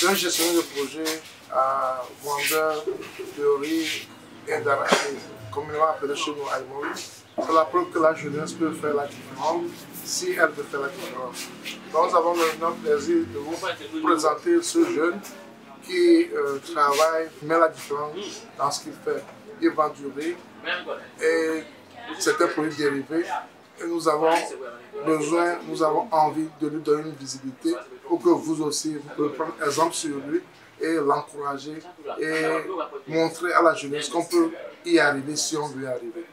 un gestionnaire de projet, vendeur de riz et d'arachide, communément appelé chez nous Aïmoul. C'est la preuve que la jeunesse peut faire la différence si elle veut faire la différence. Donc nous avons le plaisir de vous présenter ce jeune qui travaille, met la différence dans ce qu'il fait. Il vend du riz et c'est un produit dérivé. Et nous avons besoin, nous avons envie de lui donner une visibilité pour que vous aussi, vous pouvez prendre exemple sur lui et l'encourager et montrer à la jeunesse qu'on peut y arriver si on veut y arriver.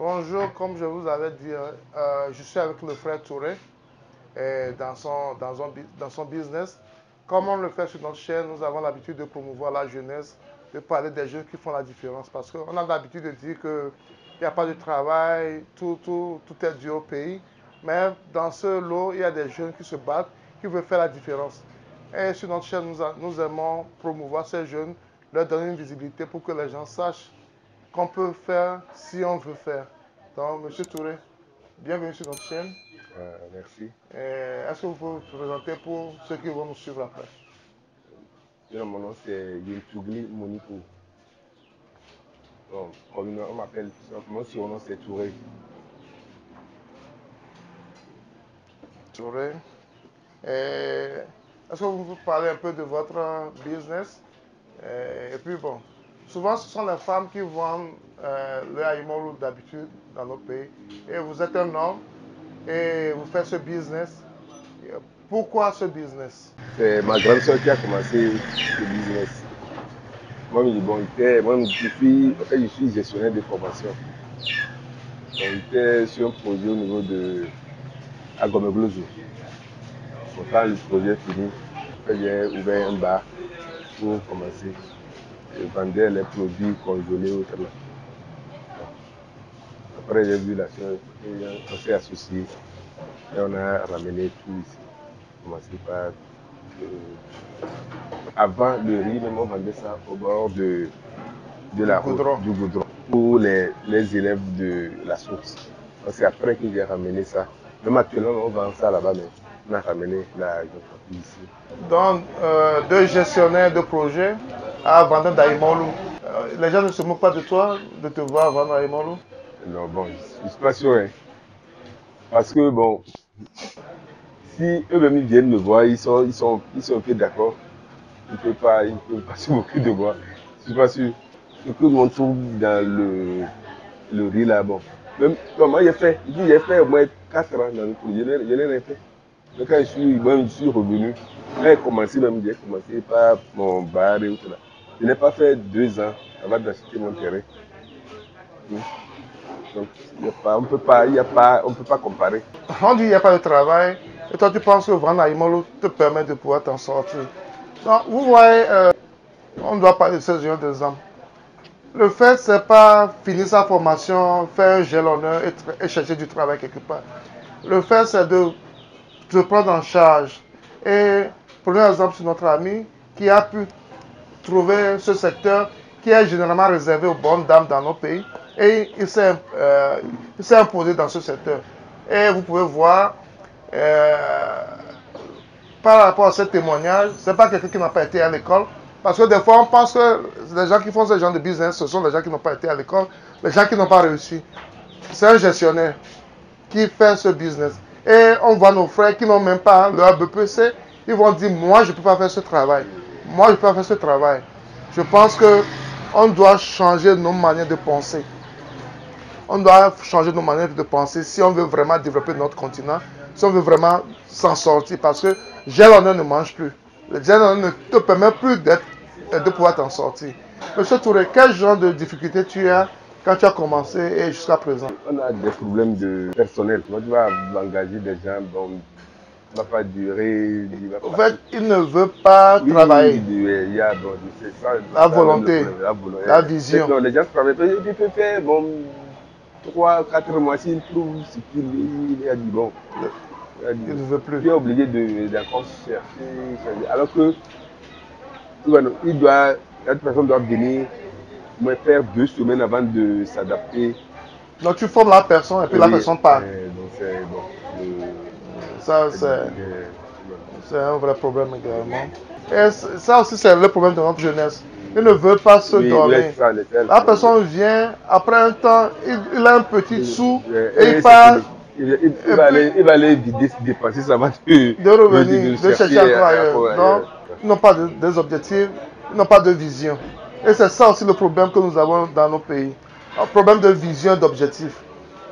Bonjour, comme je vous avais dit, je suis avec le frère Touré dans son business. Comme on le fait sur notre chaîne, nous avons l'habitude de promouvoir la jeunesse, de parler des jeunes qui font la différence. Parce qu'on a l'habitude de dire qu'il n'y a pas de travail, tout est dû au pays. Mais dans ce lot, il y a des jeunes qui se battent, qui veulent faire la différence. Et sur notre chaîne, nous aimons promouvoir ces jeunes, leur donner une visibilité pour que les gens sachent qu'on peut faire si on veut faire. Donc, Monsieur Touré, bienvenue sur notre chaîne. Merci. Est-ce que vous pouvez vous présenter pour ceux qui vont nous suivre après? Mon nom c'est Yintugli Moniko. Bon, on m'appelle tout simplement, son nom c'est Touré. Touré. Est-ce que vous pouvez parler un peu de votre business? Et puis bon, souvent ce sont les femmes qui vendent le Aïmoulou d'habitude dans notre pays. Et vous êtes un homme et vous faites ce business. Pourquoi ce business? C'est ma grande soeur qui a commencé ce business. Moi, je suis gestionnaire de formation. On était sur un projet au niveau de Agomeglozo. Quand le projet est fini, j'ai ouvert un bar pour commencer. Je vendais les produits congelés au là. Après, j'ai vu la soeur, on s'est associés et on a ramené tout ici. Commencé par avant le riz, même on vendait ça au bord de la route, du goudron pour les élèves de la source. C'est après que j'ai ramené ça. Même actuellement, on vend ça là-bas, mais on a ramené la entreprise ici. Donc, deux gestionnaires de projet à vendre d'Aïmoulou. Les gens ne se moquent pas de toi, de te voir vendre d'Aïmoulou? Non, bon, je ne suis pas sûr. Hein. Parce que, bon, si eux-mêmes viennent me voir, ils sont un peu d'accord. Ils ne peuvent pas se moquer de moi. Je ne suis pas sûr. Ce que l'on trouve dans le riz là, bon. Même moi, j'ai fait au moins 4 ans dans le projet. Je n'ai rien fait. Donc, quand je suis revenu, j'ai commencé par mon bar et tout là. Je n'ai pas fait 2 ans avant d'acheter mon terrain. Donc, on ne peut pas comparer. On dit qu'il n'y a pas de travail, et toi tu penses que vendre Aïmoulou te permet de pouvoir t'en sortir. Donc, vous voyez, on doit parler de ce genre d'exemple. Le fait, c'est pas finir sa formation, faire un jalonneur et chercher du travail quelque part. Le fait, c'est de te prendre en charge. Et prenons un exemple sur notre ami qui a pu trouver ce secteur qui est généralement réservé aux bonnes dames dans nos pays. Et il s'est imposé dans ce secteur. Et vous pouvez voir, par rapport à ce témoignage, ce n'est pas quelqu'un qui n'a pas été à l'école. Parce que des fois, on pense que les gens qui font ce genre de business, ce sont les gens qui n'ont pas été à l'école, les gens qui n'ont pas réussi. C'est un gestionnaire qui fait ce business. Et on voit nos frères qui n'ont même pas leur BPC, ils vont dire, moi, je ne peux pas faire ce travail. Moi, je ne peux pas faire ce travail. Je pense qu'on doit changer nos manières de penser. On doit changer nos manières de penser si on veut vraiment développer notre continent, si on veut vraiment s'en sortir. Parce que gel en ne mange plus. Le gel en ne te permet plus de pouvoir t'en sortir. Monsieur Touré, quel genre de difficultés tu as quand tu as commencé et jusqu'à présent? On a des problèmes de personnel. Quand tu vas engager des gens, bon, ça ne va pas durer. En fait, il ne veut pas Oui, travailler. il y a, bon, c'est ça, La même le volonté, problème, la volonté. la vision. Non, les gens travaillent, ils peuvent faire, bon, 3, 4 mois, s'ils trouvent ce qu'il a dit, bon, il a dit, Il ne veut plus. tu es obligé d'encore chercher. Alors que, cette personne doit venir, me faire 2 semaines avant de s'adapter. Donc tu formes la personne et puis la Oui, personne part. donc c'est bon. Ça, c'est un vrai problème également. Et ça aussi, c'est le problème de notre jeunesse. Il ne veut pas se Oui, oui, donner. c'est ça, La personne vient, après un temps, il a un petit sou et il et c'est part. fini. Et puis, Il va aller vider, dépenser ça va de revenir, de de chercher chercher encore ailleurs. Donc, ailleurs. ils n'ont pas des objectifs, ils n'ont pas de vision. Et c'est ça aussi le problème que nous avons dans nos pays. Un problème de vision et d'objectif.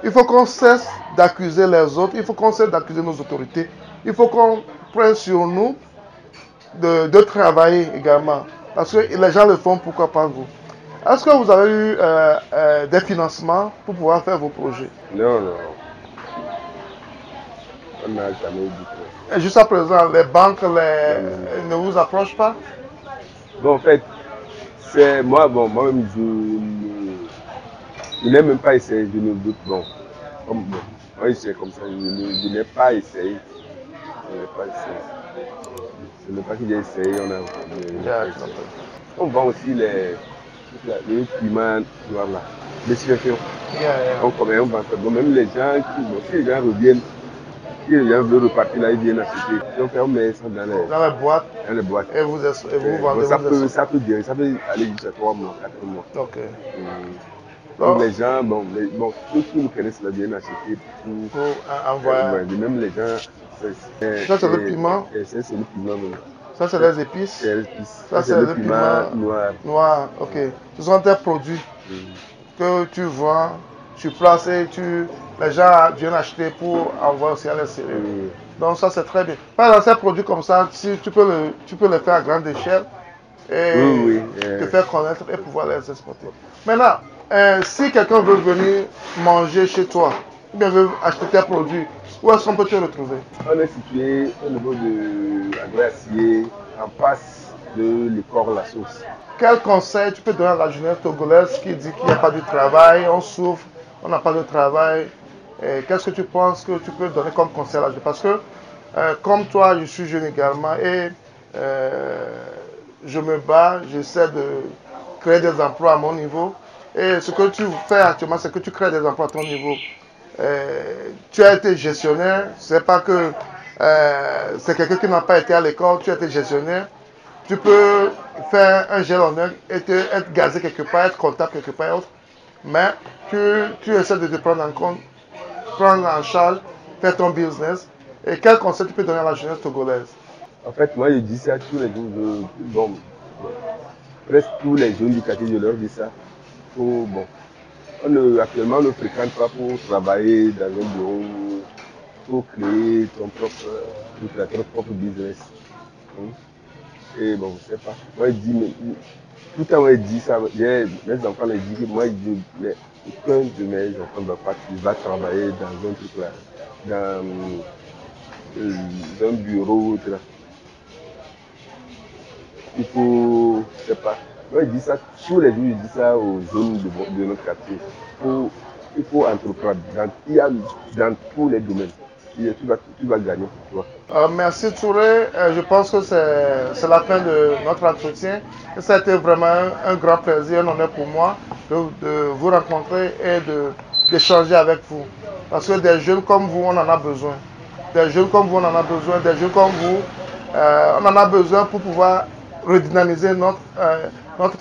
Il faut qu'on cesse d'accuser les autres, il faut qu'on cesse d'accuser nos autorités. Il faut qu'on prenne sur nous de travailler également. Parce que les gens le font, pourquoi pas vous? Est-ce que vous avez eu des financements pour pouvoir faire vos projets? Non, non, on n'a jamais eu du tout. Et jusqu'à présent, les banques Non, non, non. ne vous approchent pas? Bon, en fait, c'est moi, bon, moi-même, je n'ai même pas essayé, je ne veux bon, bon, moi, c'est comme ça, je n'ai pas essayé. Je n'ai pas essayé. Ce n'est pas que j'ai essayé, on a Yeah, pas essayé. On vend aussi les piments noirs là, les situations. yeah. On commet, on vend ça. Donc même les gens qui, bon, si les gens reviennent, si les gens veulent repartir là, ils viennent acheter. Donc on met ça Dans les boîtes dans les boîtes. et vous Bon, vendez, ça peut durer, ça peut aller jusqu'à 3 mois, 4 mois. Ok. Donc Donc, les gens, bon, bon, ceux qui nous connaissent là viennent acheter pour envoyer. ouais, même les gens, Ça, c'est le piment. c'est le piment même. Ça, c'est les épices. C'est l'épice. Ça, C'est c'est le le piment piment noir. noir. Ok. Ce sont des produits que tu vends, tu places et les gens viennent acheter pour envoyer aussi à l'extérieur. Donc ça c'est très bien. Par exemple, ces produits comme ça, si tu peux les faire à grande échelle et Oui, te faire connaître et pouvoir les exporter. Maintenant, si quelqu'un veut venir manger chez toi, ou bien veut acheter tes produits, où est-ce qu'on peut te retrouver? on est situé au niveau de la Glacier, en face de l'école La Source. Quel conseil tu peux donner à la jeunesse togolaise qui dit qu'il n'y a pas de travail, on souffre, on n'a pas de travail? Qu'est-ce que tu penses que tu peux donner comme conseil à la jeunesse? Parce que, comme toi, je suis jeune également et je me bats, j'essaie de créer des emplois à mon niveau. Et ce que tu fais actuellement, c'est que tu crées des emplois à ton niveau. Tu as été gestionnaire, c'est pas que c'est quelqu'un qui n'a pas été à l'école, tu as été gestionnaire. Tu peux faire un gel en œuvre et être gazé quelque part, être comptable quelque part et autre. Mais tu essaies de te prendre en compte, prendre en charge, faire ton business. Et quel conseil tu peux donner à la jeunesse togolaise? En fait, moi, je dis ça tous les jours. Bon, presque tous les jeunes du quartier, je leur dis ça. Bon, actuellement, on ne fréquente pas pour travailler dans un bureau, pour créer ton propre business. Et bon, je ne sais pas. Moi, je dis, tout le temps, moi, je dis ça. Mes enfants me disent que moi, je dis, mais aucun de mes enfants va travailler dans un truc là, dans un bureau. Là. Il faut, je ne sais pas. Moi, je dis ça tous les jours, je dis ça aux jeunes de notre quartier. Il faut entreprendre. Dans tous les domaines. Tu vas gagner pour toi. Merci Touré. Je pense que c'est la fin de notre entretien. Et ça a été vraiment un grand plaisir, un honneur pour moi de vous rencontrer et d'échanger avec vous. Parce que des jeunes comme vous, on en a besoin. Des jeunes comme vous, on en a besoin. Des jeunes comme vous, on en a besoin pour pouvoir redynamiser notre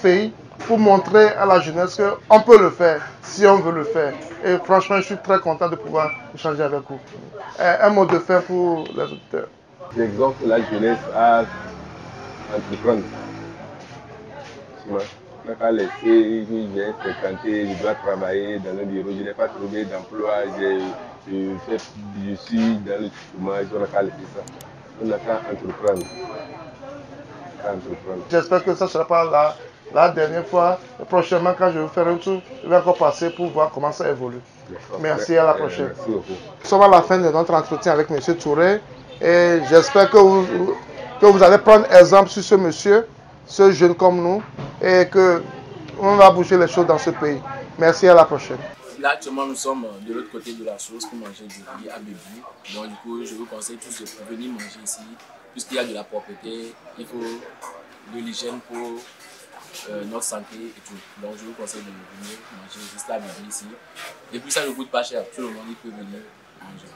pays, pour montrer à la jeunesse qu'on peut le faire si on veut le faire. Et franchement, je suis très content de pouvoir échanger avec vous. Un mot de fin pour les auditeurs. J'exhorte la jeunesse à entreprendre. Tu vois, je ne vais pas laisser, j'ai fréquenté, je dois travailler dans un bureau, je n'ai pas trouvé d'emploi, je suis dans le chômage, on n'a qu'à laisser ça. On n'a qu'à entreprendre. J'espère que ça ne sera pas La dernière fois, prochainement, quand je vais faire un tour, je vais encore passer pour voir comment ça évolue. Merci, à la prochaine. Merci beaucoup. Nous sommes à la fin de notre entretien avec M. Touré et j'espère que vous allez prendre exemple sur ce monsieur, ce jeune comme nous, et qu'on va bouger les choses dans ce pays. Merci, à la prochaine. Là, actuellement, nous sommes de l'autre côté de la chose pour manger du riz à Bébu. Donc, du coup, je vous conseille tous de venir manger ici. Puisqu'il y a de la propreté, il faut de l'hygiène pour notre santé et tout. Donc, je vous conseille de venir manger juste à Bébu ici. Et puis, ça ne coûte pas cher. Tout le monde peut venir manger.